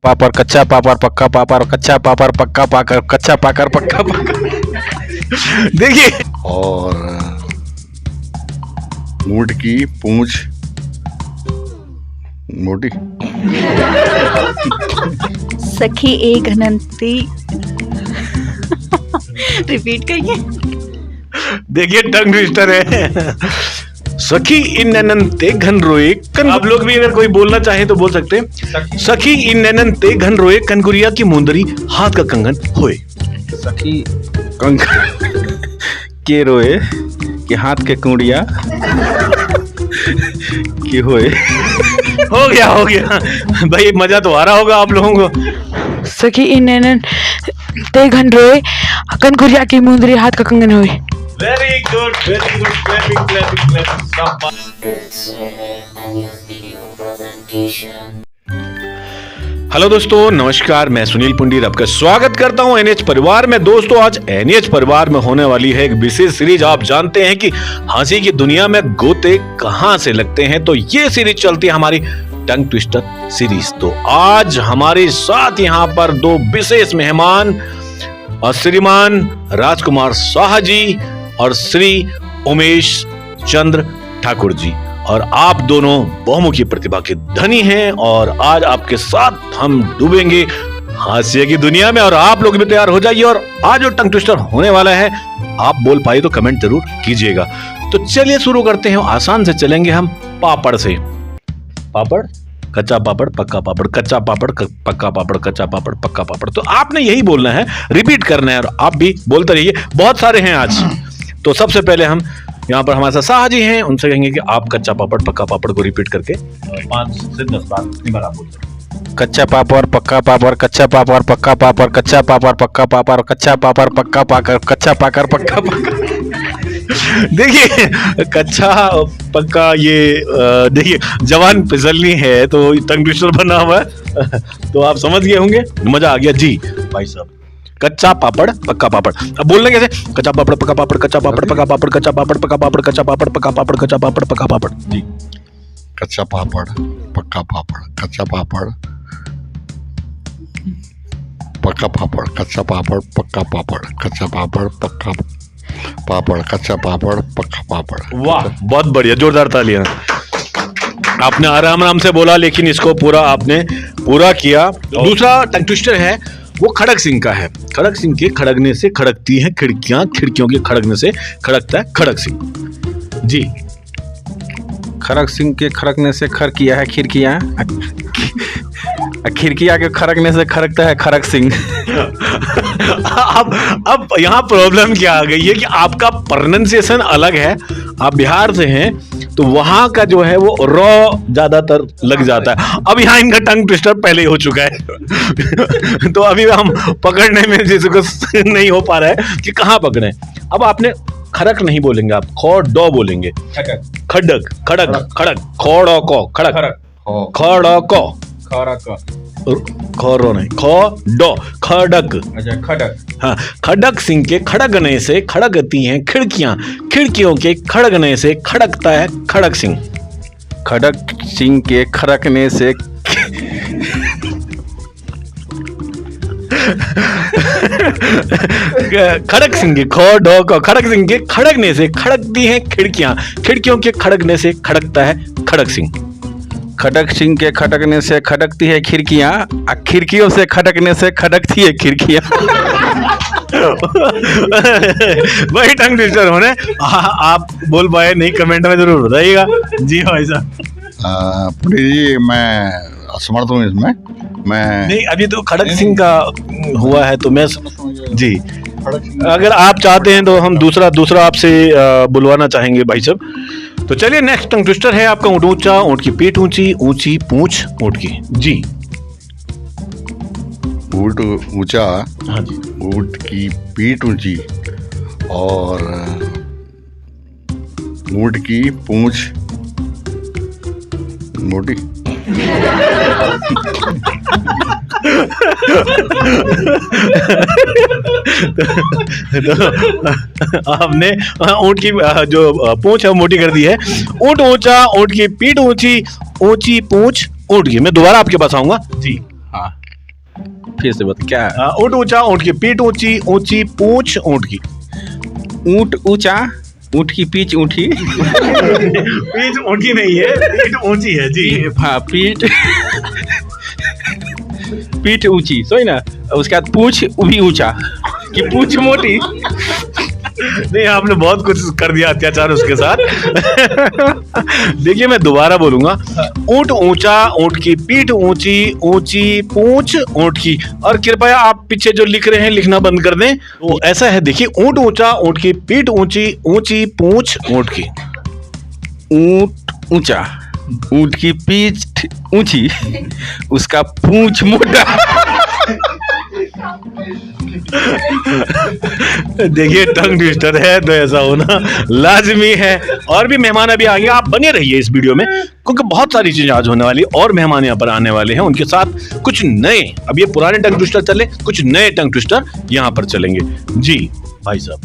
पापड़ कच्चा पापड़ पक्का पापड़ कच्चा पापड़ पक्का पाकर कच्चा पाकर पक्का पाकर देखिए। और ऊंट की पूंछ मोटी। सखी एक घनंती रिपीट करिए। देखिए टंग ट्विस्टर है। सखी इन नैनन ते घन रोए कन। आप लोग भी अगर कोई बोलना चाहे तो बोल सकते हैं। सखी इन नैनन ते घन रोए कनगुरिया की मुंदरी हाथ का कंगन होए। सखी कंगन के रोए कि हाथ के कुंडिया की होए। हो गया भाई, मजा तो आ रहा होगा आप लोगों को। सखी इन नैनन ते घन रोए कनगुरिया की मुंदरी हाथ का कंगन होए। Very good clapping. हेलो दोस्तों, नमस्कार। मैं सुनील पुंडीर आपका स्वागत करता हूं एनएच परिवार में। दोस्तों, आज एनएच परिवार में होने वाली है एक विशेष सीरीज। आप जानते हैं कि हंसी की दुनिया में गोते कहां से लगते हैं, तो ये सीरीज चलती है हमारी टंग ट्विस्टर सीरीज। तो आज हमारे साथ यहाँ पर दो विशेष मेहमान, श्रीमान राजकुमार शाह जी और श्री उमेश चंद्र ठाकुर जी, और आप दोनों बहुमुखी प्रतिभा के धनी हैं। और आज आपके साथ हम डूबेंगे हास्य की दुनिया में, और आप लोग भी तैयार हो जाइए। और आज जो टंग ट्विस्टर होने वाला है, आप बोल पाए तो कमेंट जरूर कीजिएगा। तो चलिए शुरू करते हैं। आसान से चलेंगे हम पापड़ से। पापड़ कच्चा पापड़ पक्का पापड़ कच्चा पापड़ पक्का पापड़ कच्चा पापड़ पक्का पापड़। तो आपने यही बोलना है, रिपीट करना है, और आप भी बोलते रहिए। बहुत सारे हैं आज। तो सबसे पहले हम यहाँ पर हमारे साथ शाह जी हैं, उनसे कहेंगे कि आप कच्चा पापड़ पक्का पापड़ को रिपीट करके 5 से 10 बार इतनी बार आप बोलते। कच्चा पापड़ पक्का पापड़ कच्चा पापड़ पक्का पापड़ कच्चा पापड़ पक्का पापड़ कच्चा पापड़ पक्का पाकर कच्चा पाकर पक्का पाकर। देखिए कच्चा पक्का, ये देखिए जवान फिसलनी है तो टंग ट्विस्टर बना हुआ है। तो आप समझ गए होंगे, मजा आ गया जी भाई साहब। कच्चा पापड़ पक्का पापड़, अब बोलना कैसे? कच्चा पापड़ पक्का पापड़ कच्चा पापड़ पक्का पापड़ कच्चा पापड़ पक्का पापड़ कच्चा पापड़ पक्का पापड़ कच्चा पापड़ पक्का पापड़ जी। कच्चा पापड़ पक्का पापड़ कच्चा पापड़ पक्का पापड़ कच्चा पापड़ पक्का पापड़ कच्चा पापड़ पक्का पापड़ कच्चा पापड़ पक्का पापड़। वाह, बहुत बढ़िया, जोरदार तालियां। आपने आराम से बोला, लेकिन इसको पूरा आपने पूरा किया। दूसरा टंग ट्विस्टर है, वो खड़क सिंह का है। खड़क सिंह के खड़कने से खड़कती हैं खिड़कियां, खिड़कियों के खड़कने से खड़कता है खड़क सिंह जी। खड़क सिंह के खड़कने से खड़किया है खिड़कियां, खिड़कियां के खड़कने से खड़कता है खड़क सिंह। अब यहाँ प्रॉब्लम क्या आ गई है कि आपका प्रोनाउंसिएशन अलग है। आप बिहार से हैं तो वहां का जो है वो रॉ ज्यादातर लग जाता है। अब यहाँ इनका टंग ट्विस्टर पहले ही हो चुका है। तो अभी हम पकड़ने में जिसको नहीं हो पा रहा है कि कहाँ पकड़े। अब आपने खड़क नहीं बोलेंगे, आप खो बोलेंगे। खड़क खड़क खड़क खोड़ो को खड़क खड़को खोरो नहीं खो डो खड़क। अच्छा खड़क। हाँ, खड़क सिंह के खड़कने से खड़कती हैं खिड़कियां, खिड़कियों के खड़कने से खड़कता है खड़क सिंह। खड़क सिंह के खड़कने से खड़क सिंह के खो डो को खड़क सिंह के खड़कने से खड़कती हैं खिड़कियां, खिड़कियों के खड़कने से खड़कता है खड़क सिंह। खड़क सिंह के खड़कने से खड़कती है खिड़कियां, खिड़कियों से खड़कने से खड़कती है खिड़कियां। वही टंग ट्विस्टर होने। आप बोल पाए नहीं, कमेंट में जरूर बताइएगा जी भाई साहब। पुरी जी, मैं असमर्थ हूँ इसमें। मैं नहीं, अभी तो खड़क सिंह का हुआ है तो मैं जी, अगर आप चाहते हैं तो हम दूसरा आपसे बुलवाना चाहेंगे भाई साहब। तो चलिए नेक्स्ट टंग ट्विस्टर है आपका। ऊंट ऊंचा, ऊंट की पीठ ऊंची, ऊंची पूंछ ऊंट की जी। ऊंट ऊंचा, हाँ जी। ऊंट की पीठ ऊंची और ऊंट की पूंछ मोटी। तो आपने ऊंट की जो पूंछ है वो मोटी कर दी है। ऊंट ऊंचा, ऊंट की पीठ ऊंची, ऊंची पूंछ ऊंट की। मैं दोबारा आपके पास आऊंगा जी। हाँ, फिर से बता क्या? ऊंट ऊंचा, ऊंट की पीठ ऊंची, ऊंची पूंछ ऊंट की। ऊंट ऊंचा, ऊंट की पीठ ऊंची। पीठ ऊंची नहीं है, पीठ ऊंची है जी। हाँ, पीठ ऊंची, सही ना। उसके बाद पूंछ भी ऊंचा कि पूंछ मोटी। नहीं, आपने बहुत कुछ कर दिया अत्याचार उसके साथ। देखिए मैं दोबारा बोलूंगा, ऊंट ऊंचा, ऊंट की पीठ ऊंची, ऊंची पूंछ ऊंट की। और कृपया आप पीछे जो लिख रहे हैं लिखना बंद कर दें। तो ऐसा है, देखिए, ऊंट ऊंचा, ऊंट की पीठ ऊंची, ऊंची पूंछ ऊंट की। ऊंट ऊंचा, ऊंट की पीठ ऊंची, उसका पूंछ मोटा। देखिए टंग ट्विस्टर है तो ऐसा होना लाजमी है। और भी मेहमान अभी आएंगे, आप बने रहिए इस वीडियो में, क्योंकि बहुत सारी चीजें आज होने वाली और मेहमान यहाँ पर आने वाले हैं। उनके साथ कुछ नए, अब ये पुराने टंग ट्विस्टर चले, कुछ नए टंग ट्विस्टर यहाँ पर चलेंगे। जी भाई साहब,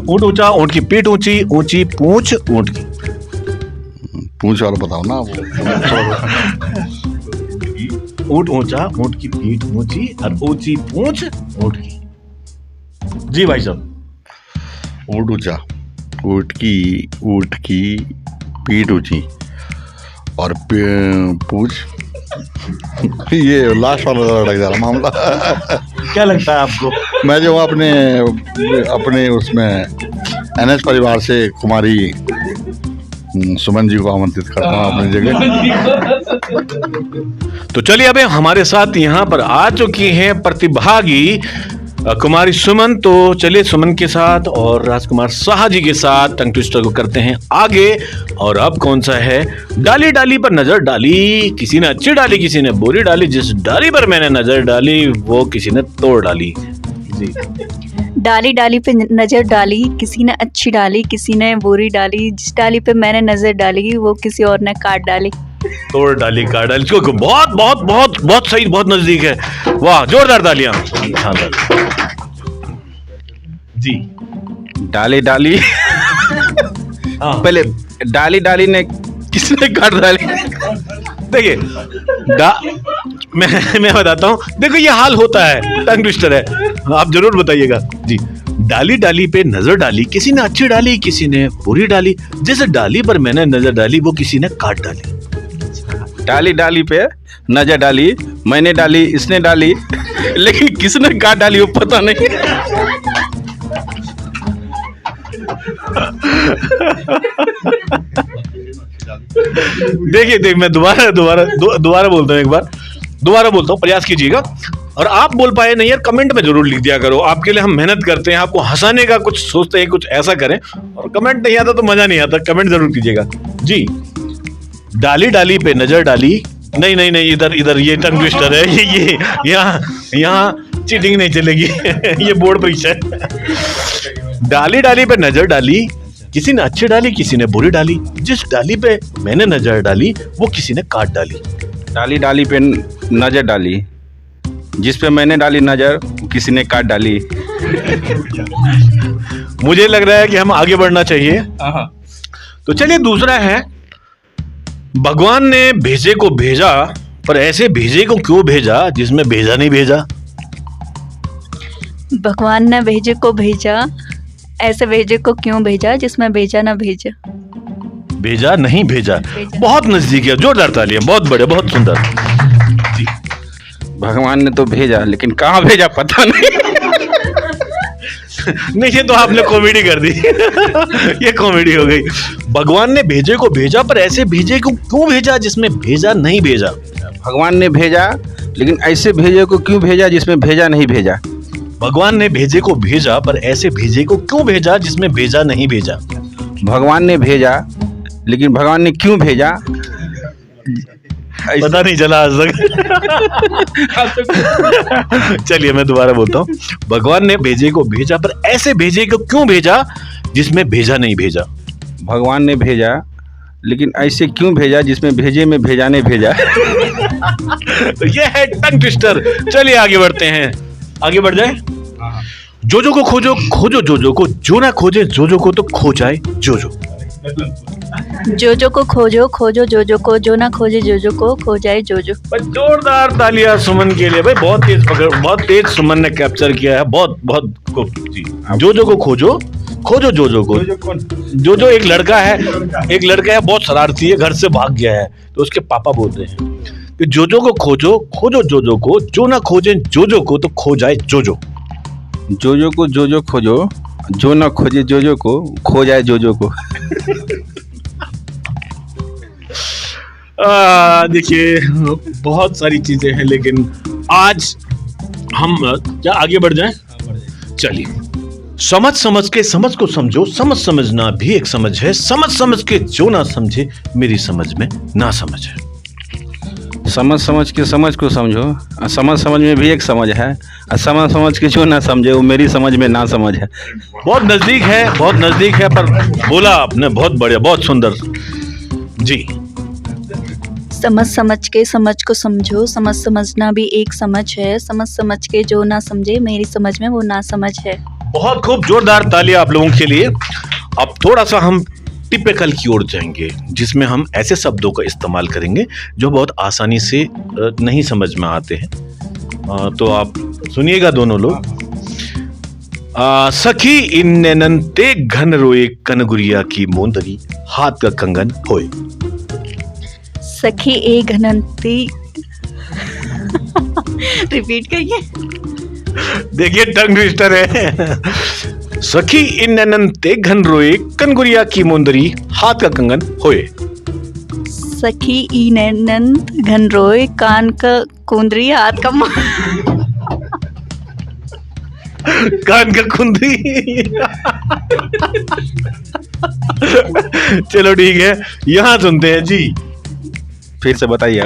ऊंट ऊंचा, ऊंट की पीठ ऊंची, ऊंची पूंछ ऊंट की। पूछ वाला बताओ ना वो। ऊंट ऊंचा, ऊंट की पीठ ऊंची और ऊंची पूंछ ऊंट की। जी भाई साहब। ऊंट ऊंचा, ऊंट की पीठ ऊंची और पूछ। ये लास्ट वाला लड़क जा रहा मामला। क्या लगता है आपको? मैं जो अपने उसमें एनएच परिवार से कुमारी सुमन जी को आमंत्रित करता हूँ अपनी जगह। तो चलिए, अबे हमारे साथ यहाँ पर आ चुकी हैं प्रतिभागी कुमारी सुमन। तो चलिए सुमन के साथ और राजकुमार शाह जी के साथ टंग ट्विस्टर को करते हैं आगे। और अब कौन सा है? डाली डाली पर नजर डाली, किसी ने अच्छी डाली, किसी ने बुरी डाली, जिस डाली पर मैंने नजर डाली वो किसी ने तोड़ डाली। जी। डाली डाली पे नजर डाली, किसी ने अच्छी डाली, किसी ने बुरी डाली, जिस डाली पे मैंने नजर डाली वो किसी और ने काट डाली। तोड़ डाली, काट डाली। इसको बहुत बहुत बहुत बहुत सही, बहुत नजदीक है। वाह, जोरदार तालियां। जी। डाली डाली। हाँ। पहले डाली डाली ने किसने काट डाली? देखिए, मैं बताता हूँ। देखो ये हाल होता है, टंग ट्विस्टर है, आप जरूर बताइएगा। जी। डाली डाली पे नजर डाली, किसी ने अच्छी डाली, किसी ने बुरी डाली, जिस डाली पर मैंने नजर डाली वो किसी ने काट डाली। डाली डाली पे नजर डाली, मैंने डाली, इसने डाली, लेकिन किसने काट डाली वो पता नहीं। देखिए मैं दोबारा बोलता हूँ, एक बार दोबारा बोलता हूँ, प्रयास कीजिएगा। और आप बोल पाए नहीं यार, कमेंट में जरूर लिख दिया करो। आपके लिए हम मेहनत करते हैं, आपको हंसाने का कुछ सोचते हैं, कुछ ऐसा करें। और कमेंट नहीं आता तो मजा नहीं आता, कमेंट जरूर कीजिएगा। जी। डाली डाली पे नजर डाली, नहीं, इधर ये टंग ट्विस्टर है। ये यहाँ चीटिंग नहीं चलेगी। ये बोर्ड परीक्षा है। डाली डाली पे नजर डाली, किसी ने अच्छी डाली, किसी ने बुरी डाली, जिस डाली पे मैंने नजर डाली वो किसी ने काट डाली। डाली डाली पे नजर डाली, जिस पे मैंने डाली नजर किसी ने काट डाली। मुझे लग रहा है कि हम आगे बढ़ना चाहिए। तो चलिए दूसरा है, भगवान ने भेजे को भेजा, पर ऐसे भेजे को क्यों भेजा जिसमें भेजा नहीं भेजा? भगवान ने भेजे को भेजा, ऐसे भेजे को क्यों भेजा जिसमें भेजा ना भेजा। भेजा नहीं भेजा, बहुत नजदीक है। जोरदार तालियां, बहुत बड़े, बहुत सुंदर। जी। भगवान ने तो भेजा, लेकिन कहाँ भेजा पता नहीं। नहीं, ये तो आपने कॉमेडी कर दी। ये कॉमेडी हो गई। भगवान ने भेजे को भेजा, पर ऐसे भेजे को क्यों भेजा जिसमें भेजा नहीं भेजा? भगवान ने भेजा, लेकिन ऐसे भेजे को क्यों भेजा जिसमें भेजा नहीं भेजा? भगवान ने भेजे को भेजा, पर ऐसे भेजे को क्यों भेजा जिसमें भेजा नहीं भेजा? भगवान ने भेजा, लेकिन भगवान ने क्यों भेजा पता नहीं चला आज तक। चलिए मैं दोबारा बोलता हूँ। भगवान ने भेजे को भेजा, पर ऐसे भेजे को क्यों भेजा जिसमें भेजा नहीं भेजा? भगवान ने भेजा, लेकिन ऐसे क्यों भेजा जिसमें भेजे में भेजा नहीं भेजा? तो ये है टंग ट्विस्टर। चलिए आगे बढ़ते हैं, आगे बढ़ जाए। जोजो को खोजो, खोजो जोजो को, जो ना खोजे जोजो को तो खो जाए जोजो। जोजो को खोजो खोजो जोजो को, जो ना खोजे जोजो को खो जाए जोजो। भाई जोरदार तालियां सुमन के लिए भाई, बहुत तेज सुमन ने कैप्चर किया है, बहुत बहुत खूब जी। जोजो को खोजो खोजो जोजो को। जोजो एक लड़का है बहुत शरारती है, घर से भाग गया है, तो उसके पापा बोल रहे हैं कि जोजो को खोजो खोजो जोजो को, जो ना खोजे जोजो को तो खो जाए जोजो। जोजो को जोजो खोजो, जो ना खोजे जोजो को खो जाए जोजो को। देखिए बहुत सारी चीजें हैं, लेकिन आज हम क्या आगे बढ़ जाएं? चलिए, समझ के समझ को समझो, समझना भी एक समझ है, समझ के जो ना समझे मेरी समझ में ना समझ है। समझ के समझ को समझो, समझ में भी एक समझ है, समझ के जो ना समझे वो मेरी समझ में ना समझ है। बहुत नजदीक है, पर बोला आपने बहुत बढ़िया, बहुत सुंदर जी। समझ के समझ को समझो, समझना भी एक समझ है, समझ के जो ना समझे मेरी समझ में वो ना समझ है। बहुत खूब, जोरदार तालियां आप लोगों के लिए। अब थोड़ा सा हम टिपिकल की ओर जाएंगे, जिसमें हम ऐसे शब्दों का इस्तेमाल करेंगे जो बहुत आसानी से नहीं समझ में आते हैं। तो आप सुनिएगा दोनों लोग। सखी इन नैनन ते घन रोए, कनगुरिया की मोंदरी हाथ का कंगन होए। सखी ए घनंती रिपीट करिए। देखिए टंग ट्विस्टर है। सखी इन नैनन ते घन रोए, कनगुरिया की मोंदरी हाथ का कंगन होए। सखी ई नैनंत घन रोए, कान का कुंदरी हाथ का कान का कुंदरी। चलो ठीक है, यहां सुनते हैं जी। फिर से बताइए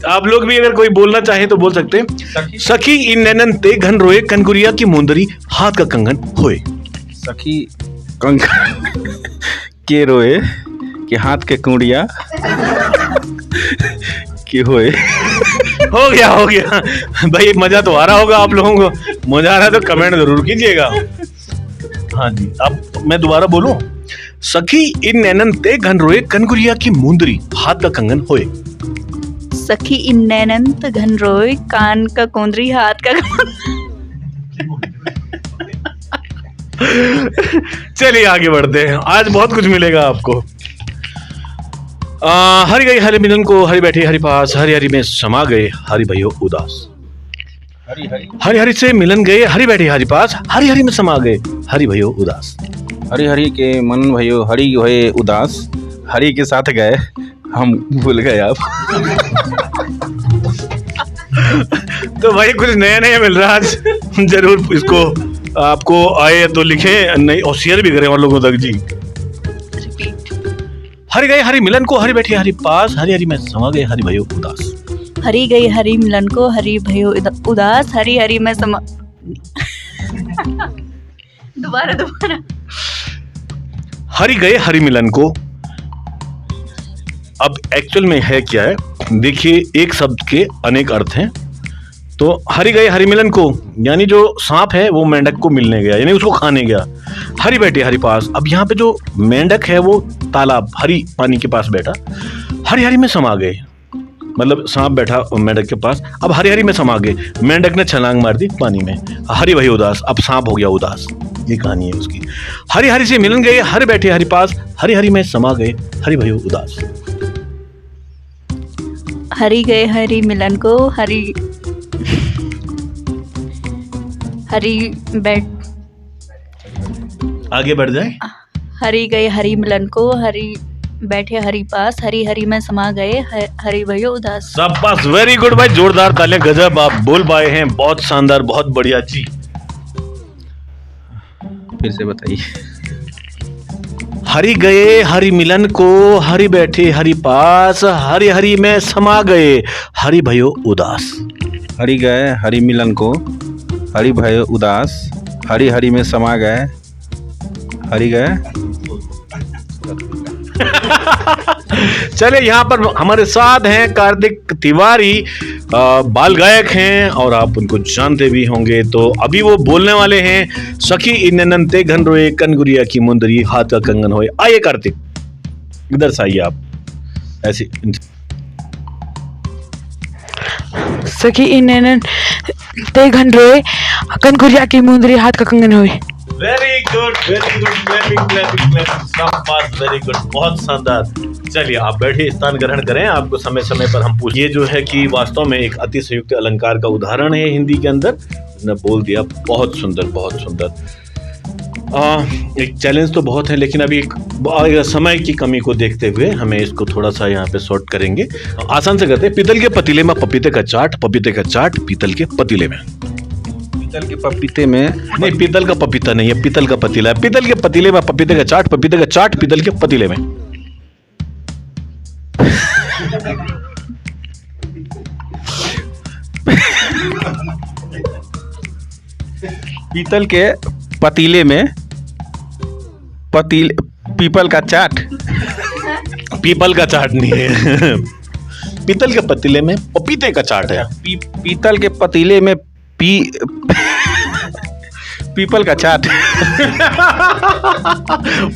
आप लोग भी अगर कोई बोलना चाहे तो बोल सकते हैं। सखी इन नैनन ते घन रोए, कनगुरिया की मुंदरी हाथ का कंगन होए। सखी कंगन के रोए कि हाथ के कुंडिया की होए। हो गया भाई, मजा तो आ रहा होगा आप लोगों को। मजा आ रहा है तो कमेंट जरूर कीजिएगा। हाँ जी, अब मैं दोबारा बोलूं। सखी इन नैनन ते घन रोए, कनगुरिया की मुंदरी हाथ का कंगन होए। सखी इन नैनंत घन रोए, कान का कुंदरी हाथ का चलिए आगे बढ़ते हैं, आज बहुत कुछ मिलेगा आपको। हरि गई हरि मिलन को, हरि बैठे हरि पास, हरि हरि में समा गए हरि भयो उदास। हरि हरि से मिलन गए, हरि बैठे हरि पास, हरि हरि में समा गए हरि भयो उदास। हरि हरि के मन भयो हरि होए उदास, हरि के साथ गए हम भूल गए आप। तो भाई कुछ नया मिल रहा है आज, जरूर इसको आपको आए तो लिखें, नहीं और शेयर भी करें और लोगों तक जी। हरि गए हरि मिलन को, हरि बैठे हरि पास, हरि हरि में समा गए हरि भयो उदास। हरि गई हरि मिलन को, हरि भयो उदास, हरि हरि में समा दोबारा हरि गए हरि मिलन को। अब एक्चुअल में है क्या है, देखिए एक शब्द के अनेक अर्थ हैं। तो हरि गए हरि मिलन को यानी जो सांप है वो मेंढक को मिलने गया, यानी उसको खाने गया। हरि बैठे हरि पास, अब यहाँ पे जो मेंढक है वो तालाब हरि पानी के पास बैठा, हरि हरि में समा गए, मतलब सांप बैठा मेंढक के पास, अब हरि हरि में समा गए, मेंढक ने छलांग मार दी पानी में, हरि भई उदास, अब सांप हो गया उदास। ये कहानी है उसकी। हरि हरि से मिलन गए, हरि बैठे हरि पास, हरि हरि में समा गए हरि भई उदास। हरि गए हरि मिलन को, हरि बैठ आगे बढ़ जाए। हरि गए हरि मिलन को, हरि बैठे हरि पास, हरि हरि में समा गए हरि भयो उदास। शाबाश, वेरी गुड भाई, जोरदार तालियां, गजब आप बोल पाए हैं, बहुत शानदार, बहुत बढ़िया जी। फिर से बताइए। हरि गए हरि मिलन को, हरि बैठे हरि पास, हरि हरि में समा गए हरि भयो उदास। हरि गए हरि मिलन को, हरि भयो उदास, हरि हरि में समा गए हरि गए। चलिए, यहाँ पर हमारे साथ हैं कार्तिक तिवारी, बाल गायक हैं और आप उनको जानते भी होंगे। तो अभी वो बोलने वाले हैं, सखी इन नन्ते घन रोए, कनगुरिया की मुंदरी हाथ का कंगन होए। आइए कार्तिक। इधर से आइए आप, ऐसे सखी इन्हें ते घंटे कनकुरिया की मुंदरी हाथ का कंगन हुई। Very good, very good, very good, बहुत शानदार। चलिए आप बैठिए, स्थान ग्रहण करें। आपको समय समय पर हम पूछिए, जो है कि वास्तव में एक अतिशयोक्त अलंकार का उदाहरण है हिंदी के अंदर। ने बोल दिया, बहुत सुंदर, बहुत सुंदर। एक चैलेंज तो बहुत है, लेकिन अभी एक समय की कमी को देखते हुए हमें इसको थोड़ा सा यहाँ पे शॉर्ट करेंगे। आसान से करते हैं। पीतल के पतीले में पपीते का चाट, पपीते का चाट पीतल के पतीले में। पीतल के पपीते में नहीं, पीतल का पपीता नहीं है, पीतल का पतीला है। पीतल के पतीले में पपीते का चाट, पपीते का चाट पीतल के पतीले में। पीतल के पतीले में पीपल का चाट। पीपल का चाट नहीं है। पीतल के पतीले में पपीते का चाट है। पीतल के पतीले में पीपल का चाट।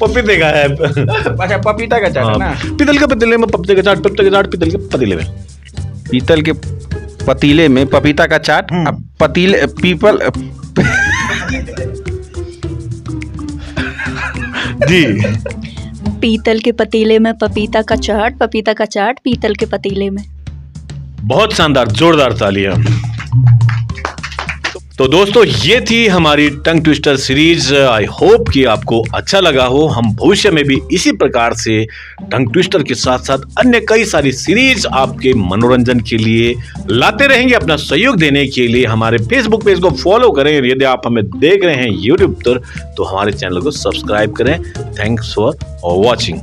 पपीते का है। अच्छा, पपीता का चाट है ना। पीतल के पतीले में पपीते का चाट, पपीते का चाट पीतल के पतीले में। पीतल के पतीले में पपीता का चाट। अब पतीले पीपल जी, पीतल के पतीले में पपीता का चाट, पपीता का चाट पीतल के पतीले में। बहुत शानदार, जोरदार तालियां। तो दोस्तों, ये थी हमारी tongue twister series. I hope कि आपको अच्छा लगा हो। हम भविष्य में भी इसी प्रकार से टंग ट्विस्टर के साथ साथ अन्य कई सारी सीरीज आपके मनोरंजन के लिए लाते रहेंगे। अपना सहयोग देने के लिए हमारे फेसबुक पेज को फॉलो करें। यदि आप हमें देख रहे हैं यूट्यूब पर, तो हमारे चैनल को सब्सक्राइब करें। Thanks for watching.